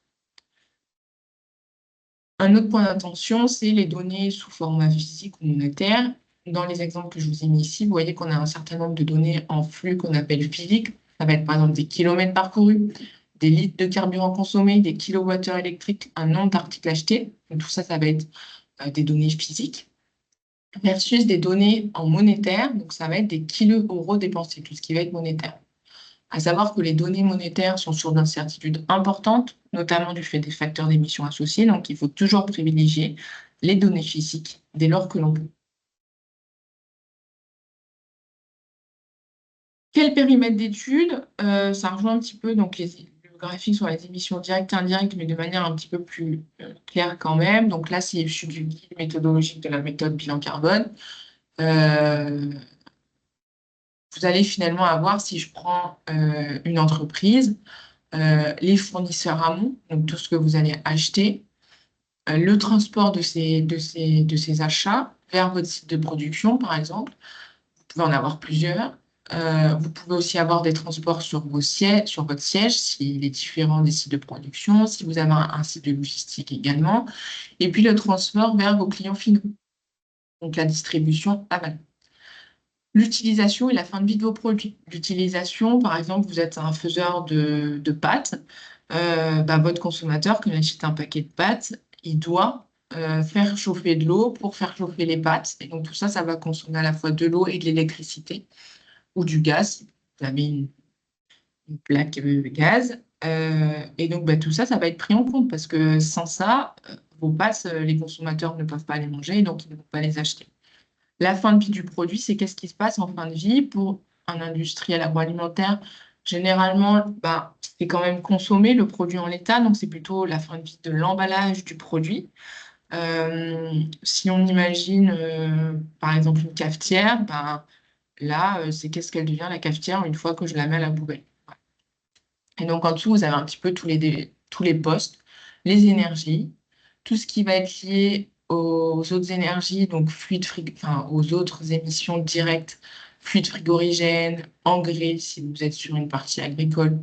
Un autre point d'attention, c'est les données sous format physique ou monétaire. Dans les exemples que je vous ai mis ici, vous voyez qu'on a un certain nombre de données en flux qu'on appelle physiques. Ça va être par exemple des kilomètres parcourus, des litres de carburant consommés, des kilowattheures électriques, un nombre d'articles achetés. Donc, tout ça, ça va être des données physiques. Versus des données en monétaire, donc ça va être des kilos-euros dépensés, tout ce qui va être monétaire. À savoir que les données monétaires sont source d'incertitudes importantes, notamment du fait des facteurs d'émission associés, donc il faut toujours privilégier les données physiques dès lors que l'on peut. Quel périmètre d'étude? Ça rejoint un petit peu donc, le graphique sur les émissions directes et indirectes, mais de manière un petit peu plus claire quand même. Donc là, c'est issu du guide méthodologique de la méthode bilan carbone. vous allez finalement avoir, si je prends une entreprise, les fournisseurs amont, donc tout ce que vous allez acheter, le transport de ces achats vers votre site de production, par exemple. Vous pouvez en avoir plusieurs. Vous pouvez aussi avoir des transports sur sur votre siège, s'il est différent des sites de production, si vous avez un site de logistique également. Et puis le transport vers vos clients finaux, donc la distribution aval. L'utilisation et la fin de vie de vos produits. L'utilisation, par exemple, vous êtes un faiseur de pâtes, votre consommateur, quand il achète un paquet de pâtes, il doit faire chauffer de l'eau pour faire chauffer les pâtes. Et donc tout ça, ça va consommer à la fois de l'eau et de l'électricité ou du gaz. Vous avez une plaque gaz. Et donc tout ça, ça va être pris en compte parce que sans ça, vos pâtes, les consommateurs ne peuvent pas les manger, donc ils ne vont pas les acheter. La fin de vie du produit, c'est qu'est-ce qui se passe en fin de vie pour un industriel agroalimentaire. Généralement, c'est quand même consommer le produit en l'état, donc c'est plutôt la fin de vie de l'emballage du produit. Si on imagine, par exemple, une cafetière, là, c'est qu'est-ce qu'elle devient la cafetière une fois que je la mets à la poubelle. Et donc en dessous, vous avez un petit peu tous les postes, les énergies, tout ce qui va être lié aux autres énergies, donc aux autres émissions directes, fluides frigorigènes, engrais, si vous êtes sur une partie agricole.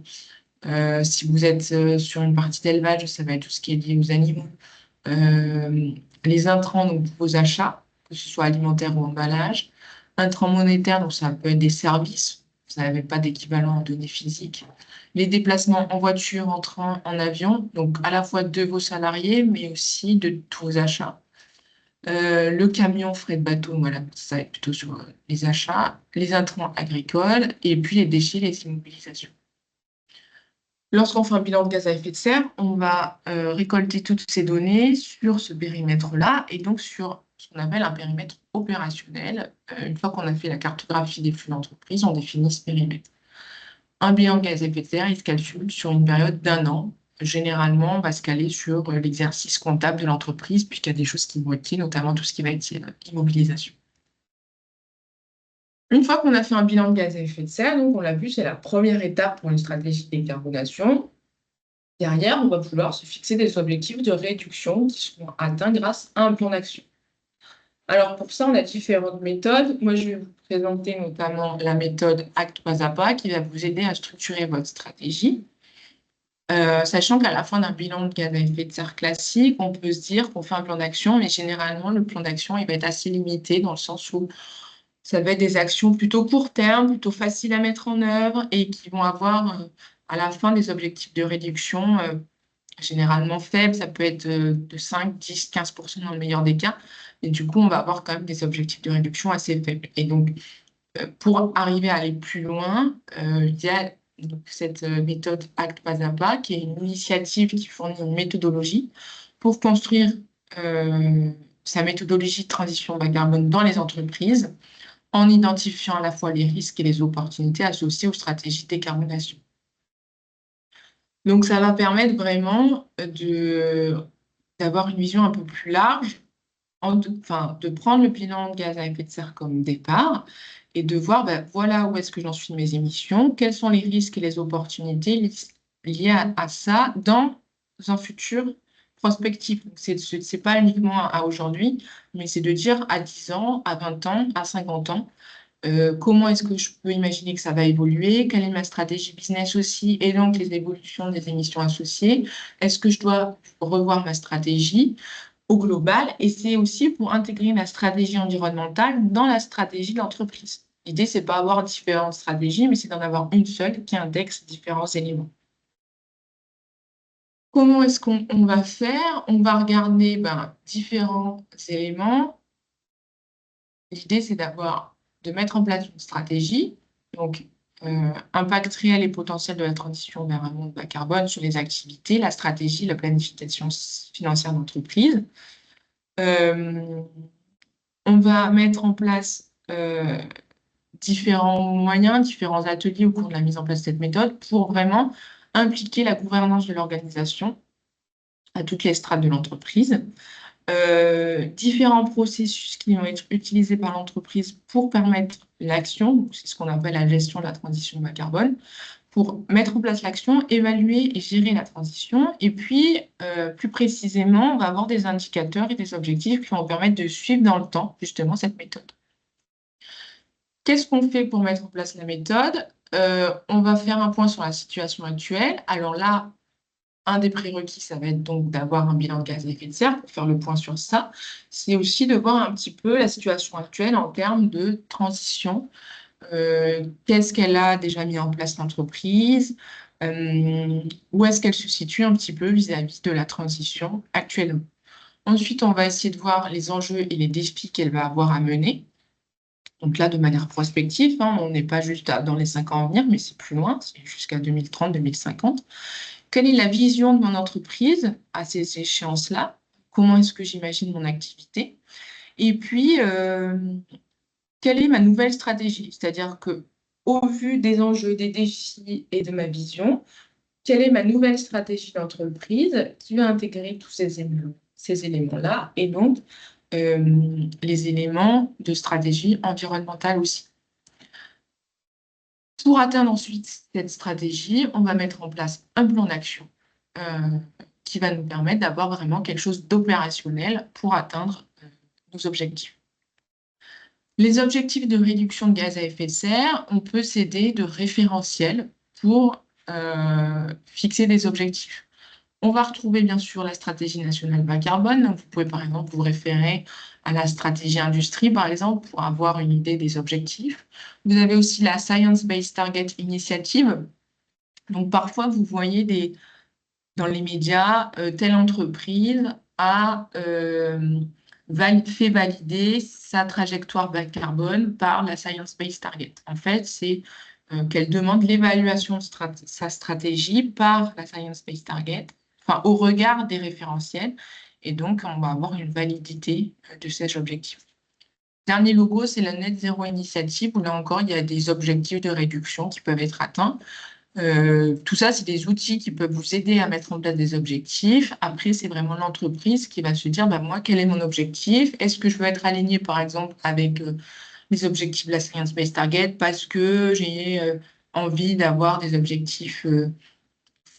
Si vous êtes sur une partie d'élevage, ça va être tout ce qui est lié aux animaux. Les intrants, donc vos achats, que ce soit alimentaire ou emballage. Intrants monétaires, donc ça peut être des services. Vous n'avez pas d'équivalent en données physiques. Les déplacements en voiture, en train, en avion, donc à la fois de vos salariés, mais aussi de tous vos achats. Le camion, frais de bateau, voilà, ça va être plutôt sur les achats. Les intrants agricoles, et puis les déchets, les immobilisations. Lorsqu'on fait un bilan de gaz à effet de serre, on va récolter toutes ces données sur ce périmètre-là et donc sur ce qu'on appelle un périmètre opérationnel. Une fois qu'on a fait la cartographie des flux d'entreprise, on définit ce périmètre. Un bilan de gaz à effet de serre, il se calcule sur une période d'1 an. Généralement, on va se caler sur l'exercice comptable de l'entreprise, puisqu'il y a des choses qui vont être liées, notamment tout ce qui va être immobilisation. Une fois qu'on a fait un bilan de gaz à effet de serre, donc on l'a vu, c'est la première étape pour une stratégie de décarbonation. Derrière, on va vouloir se fixer des objectifs de réduction qui seront atteints grâce à un plan d'action. Alors pour ça, on a différentes méthodes. Moi, je vais vous présenter notamment la méthode acte pas à pas qui va vous aider à structurer votre stratégie. Sachant qu'à la fin d'un bilan de gaz à effet de serre classique, on peut se dire qu'on fait un plan d'action, mais généralement, le plan d'action, il va être assez limité dans le sens où ça va être des actions plutôt court terme, plutôt faciles à mettre en œuvre et qui vont avoir à la fin des objectifs de réduction généralement faibles. Ça peut être de 5, 10, 15% dans le meilleur des cas. Et du coup, on va avoir quand même des objectifs de réduction assez faibles. Et donc, pour arriver à aller plus loin, il y a donc, cette méthode acte pas à pas, qui est une initiative qui fournit une méthodologie pour construire sa méthodologie de transition bas carbone dans les entreprises, en identifiant à la fois les risques et les opportunités associées aux stratégies de décarbonation. Donc, ça va permettre vraiment d'avoir une vision un peu plus large, de prendre le bilan de gaz à effet de serre comme départ et de voir, voilà où est-ce que j'en suis de mes émissions, quels sont les risques et les opportunités liés à ça dans un futur prospectif. Ce n'est pas uniquement à aujourd'hui, mais c'est de dire à 10 ans, à 20 ans, à 50 ans, comment est-ce que je peux imaginer que ça va évoluer? Quelle est ma stratégie business aussi? Et donc, les évolutions des émissions associées. Est-ce que je dois revoir ma stratégie au global? Et c'est aussi pour intégrer la stratégie environnementale dans la stratégie de l'entreprise. L'idée, c'est pas avoir différentes stratégies, mais c'est d'en avoir une seule qui indexe différents éléments. Comment est-ce qu'on va faire? On va regarder différents éléments. L'idée, c'est de mettre en place une stratégie, donc impact réel et potentiel de la transition vers un monde bas carbone sur les activités, la stratégie, la planification financière d'entreprise. On va mettre en place différents moyens, différents ateliers au cours de la mise en place de cette méthode pour vraiment impliquer la gouvernance de l'organisation à toutes les strates de l'entreprise. Différents processus qui vont être utilisés par l'entreprise pour permettre l'action, c'est ce qu'on appelle la gestion de la transition bas carbone, pour mettre en place l'action, évaluer et gérer la transition. Et puis, plus précisément, on va avoir des indicateurs et des objectifs qui vont permettre de suivre dans le temps, justement, cette méthode. Qu'est-ce qu'on fait pour mettre en place la méthode? On va faire un point sur la situation actuelle. Alors là, un des prérequis, ça va être donc d'avoir un bilan de gaz à effet de serre pour faire le point sur ça. C'est aussi de voir un petit peu la situation actuelle en termes de transition. Qu'est-ce qu'elle a déjà mis en place l'entreprise? Où est-ce qu'elle se situe un petit peu vis-à-vis de la transition actuellement? Ensuite, on va essayer de voir les enjeux et les défis qu'elle va avoir à mener. Donc là, de manière prospective, hein, on n'est pas juste dans les 5 ans à venir, mais c'est plus loin, c'est jusqu'à 2030-2050. Quelle est la vision de mon entreprise à ces échéances-là? Comment est-ce que j'imagine mon activité? Et puis, quelle est ma nouvelle stratégie? C'est-à-dire que, au vu des enjeux, des défis et de ma vision, quelle est ma nouvelle stratégie d'entreprise qui va intégrer tous ces éléments-là et donc les éléments de stratégie environnementale aussi. Pour atteindre ensuite cette stratégie, on va mettre en place un plan d'action qui va nous permettre d'avoir vraiment quelque chose d'opérationnel pour atteindre nos objectifs. Les objectifs de réduction de gaz à effet de serre, on peut s'aider de référentiels pour fixer des objectifs. On va retrouver bien sûr la stratégie nationale bas carbone. Donc, vous pouvez par exemple vous référer à la stratégie industrie, par exemple, pour avoir une idée des objectifs. Vous avez aussi la Science Based Target Initiative. Donc, parfois, vous voyez dans les médias, telle entreprise a fait valider sa trajectoire bas carbone par la Science Based Target. En fait, c'est qu'elle demande l'évaluation de sa stratégie par la Science Based Target, enfin, au regard des référentiels. Et donc, on va avoir une validité de ces objectifs. Dernier logo, c'est la Net Zero Initiative, où là encore, il y a des objectifs de réduction qui peuvent être atteints. Tout ça, c'est des outils qui peuvent vous aider à mettre en place des objectifs. Après, c'est vraiment l'entreprise qui va se dire, bah, moi, quel est mon objectif? Est-ce que je veux être aligné, par exemple, avec les objectifs de la Science Based Target parce que j'ai envie d'avoir des objectifs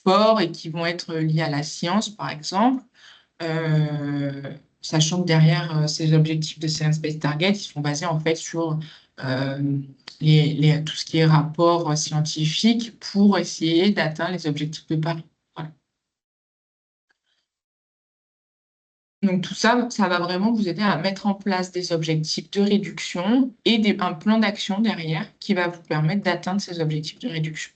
forts et qui vont être liés à la science, par exemple, sachant que derrière ces objectifs de Science Based Target, ils sont basés en fait sur tout ce qui est rapport scientifique pour essayer d'atteindre les objectifs de Paris. Voilà. Donc tout ça, ça va vraiment vous aider à mettre en place des objectifs de réduction et un plan d'action derrière qui va vous permettre d'atteindre ces objectifs de réduction.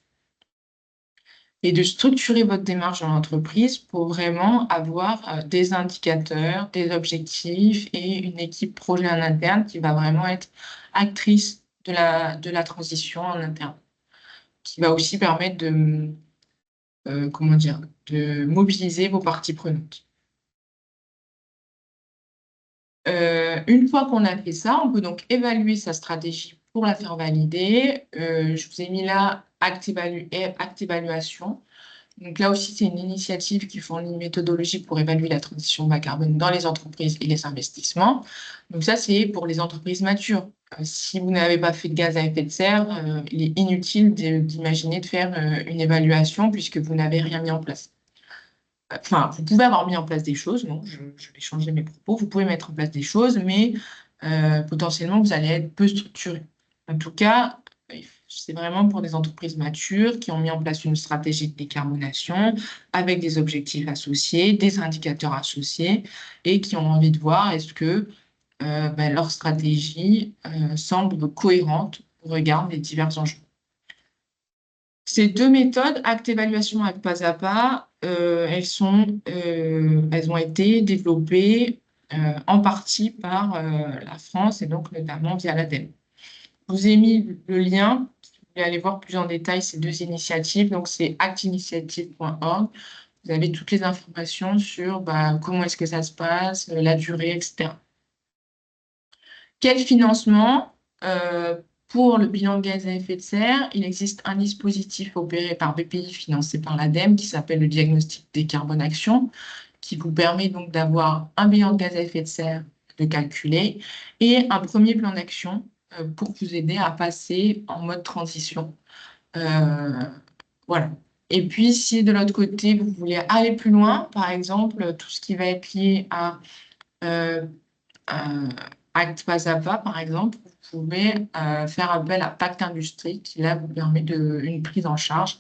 Et de structurer votre démarche dans l'entreprise pour vraiment avoir des indicateurs, des objectifs et une équipe projet en interne qui va vraiment être actrice de la transition en interne, qui va aussi permettre de mobiliser vos parties prenantes. Une fois qu'on a fait ça, on peut donc évaluer sa stratégie pour la faire valider. Je vous ai mis là acte évaluation. Donc là aussi, c'est une initiative qui fournit une méthodologie pour évaluer la transition bas carbone dans les entreprises et les investissements. Donc ça, c'est pour les entreprises matures. Si vous n'avez pas fait de gaz à effet de serre, il est inutile d'imaginer de faire une évaluation puisque vous n'avez rien mis en place. Enfin, vous pouvez avoir mis en place des choses, non, je vais changer mes propos, vous pouvez mettre en place des choses, mais potentiellement, vous allez être peu structuré. En tout cas, c'est vraiment pour des entreprises matures qui ont mis en place une stratégie de décarbonation avec des objectifs associés, des indicateurs associés et qui ont envie de voir est-ce que leur stratégie semble cohérente au regard des divers enjeux. Ces deux méthodes, acte évaluation et pas à pas, elles ont été développées en partie par la France et donc notamment via l'ADEME. Je vous ai mis le lien, si vous voulez aller voir plus en détail ces deux initiatives, donc c'est actinitiative.org. Vous avez toutes les informations sur comment est-ce que ça se passe, la durée, etc. Quel financement pour le bilan de gaz à effet de serre? Il existe un dispositif opéré par BPI, financé par l'ADEME, qui s'appelle le diagnostic décarbonation, qui vous permet donc d'avoir un bilan de gaz à effet de serre de calculer et un premier plan d'action pour vous aider à passer en mode transition. Voilà. Et puis, si de l'autre côté, vous voulez aller plus loin, par exemple, tout ce qui va être lié à acte pas à pas, par exemple, vous pouvez faire appel à Pacte Industrie qui, là, vous permet une prise en charge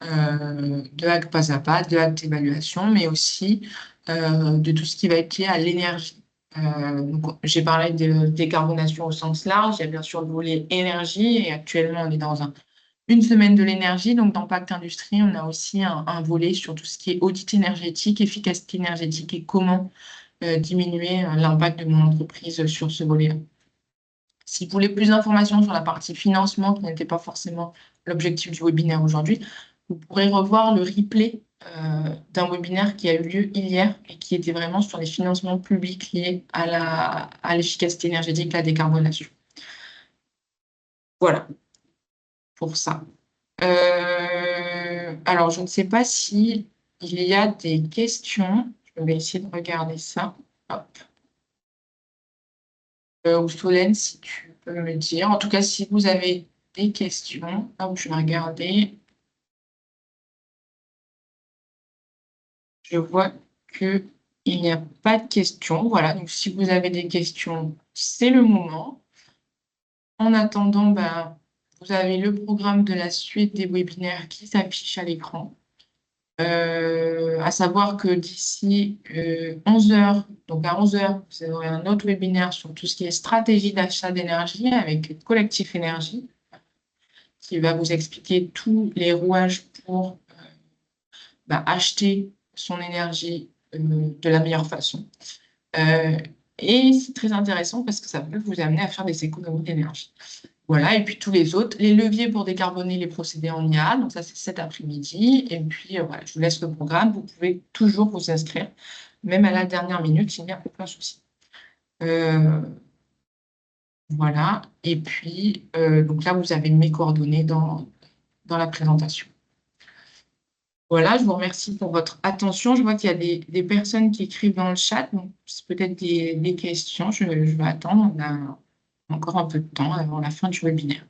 de acte pas à pas, de acte évaluation, mais aussi de tout ce qui va être lié à l'énergie. Donc, j'ai parlé de décarbonation au sens large. Il y a bien sûr le volet énergie et actuellement, on est dans une semaine de l'énergie. Donc, dans Pacte Industrie, on a aussi un volet sur tout ce qui est audit énergétique, efficacité énergétique et comment diminuer l'impact de mon entreprise sur ce volet-là. Si vous voulez plus d'informations sur la partie financement, qui n'était pas forcément l'objectif du webinaire aujourd'hui, vous pourrez revoir le replay d'un webinaire qui a eu lieu hier et qui était vraiment sur les financements publics liés à l'efficacité énergétique, la décarbonation. Voilà pour ça. Alors, je ne sais pas si il y a des questions. Je vais essayer de regarder ça. Hop. Ou Solène, si tu peux me dire. En tout cas, si vous avez des questions, hop, je vais regarder. Je vois qu'il n'y a pas de questions. Voilà, donc si vous avez des questions, c'est le moment. En attendant, vous avez le programme de la suite des webinaires qui s'affiche à l'écran. À savoir que d'ici 11 h, donc à 11 h, vous aurez un autre webinaire sur tout ce qui est stratégie d'achat d'énergie avec Collectif Énergie, qui va vous expliquer tous les rouages pour acheter son énergie de la meilleure façon. Et c'est très intéressant parce que ça peut vous amener à faire des économies d'énergie. Voilà, et puis tous les autres, les leviers pour décarboner les procédés en IA, donc ça c'est cet après-midi. Et puis voilà, je vous laisse le programme, vous pouvez toujours vous inscrire, même à la dernière minute, il n'y a aucun souci. Voilà, et puis donc là vous avez mes coordonnées dans la présentation. Voilà, je vous remercie pour votre attention. Je vois qu'il y a des personnes qui écrivent dans le chat, donc c'est peut-être des questions. Je vais attendre, on a encore un peu de temps avant la fin du webinaire.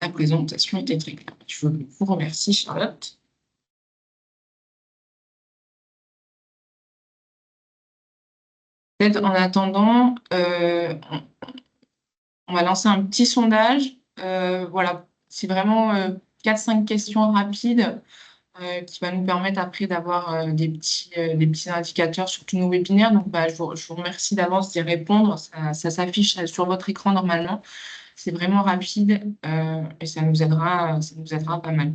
La présentation était très claire. Je vous remercie, Charlotte. Peut-être en attendant, on va lancer un petit sondage. Voilà, c'est vraiment 4-5 questions rapides qui va nous permettre après d'avoir des petits indicateurs sur tous nos webinaires. Donc, je vous remercie d'avance d'y répondre. Ça s'affiche sur votre écran normalement. C'est vraiment rapide et ça nous aidera pas mal.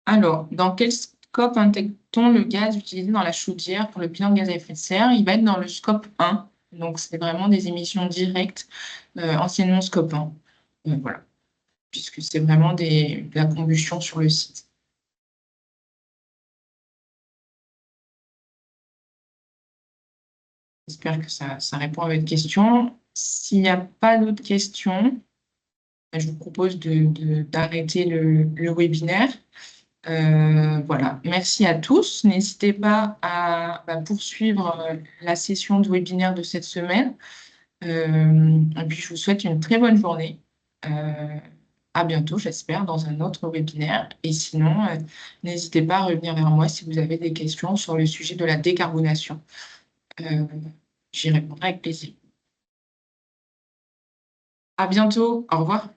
Alors, dans quel scope intègre-t-on le gaz utilisé dans la chaudière pour le bilan de gaz à effet de serre? Il va être dans le scope 1. Donc, c'est vraiment des émissions directes, anciennement scope 1. Voilà, puisque c'est vraiment de la combustion sur le site. J'espère que ça répond à votre question. S'il n'y a pas d'autres questions, je vous propose d'arrêter le webinaire. Voilà, merci à tous. N'hésitez pas à poursuivre la session de webinaire de cette semaine. Et puis, je vous souhaite une très bonne journée. À bientôt, j'espère, dans un autre webinaire. Et sinon, n'hésitez pas à revenir vers moi si vous avez des questions sur le sujet de la décarbonation. J'y répondrai avec plaisir. À bientôt. Au revoir.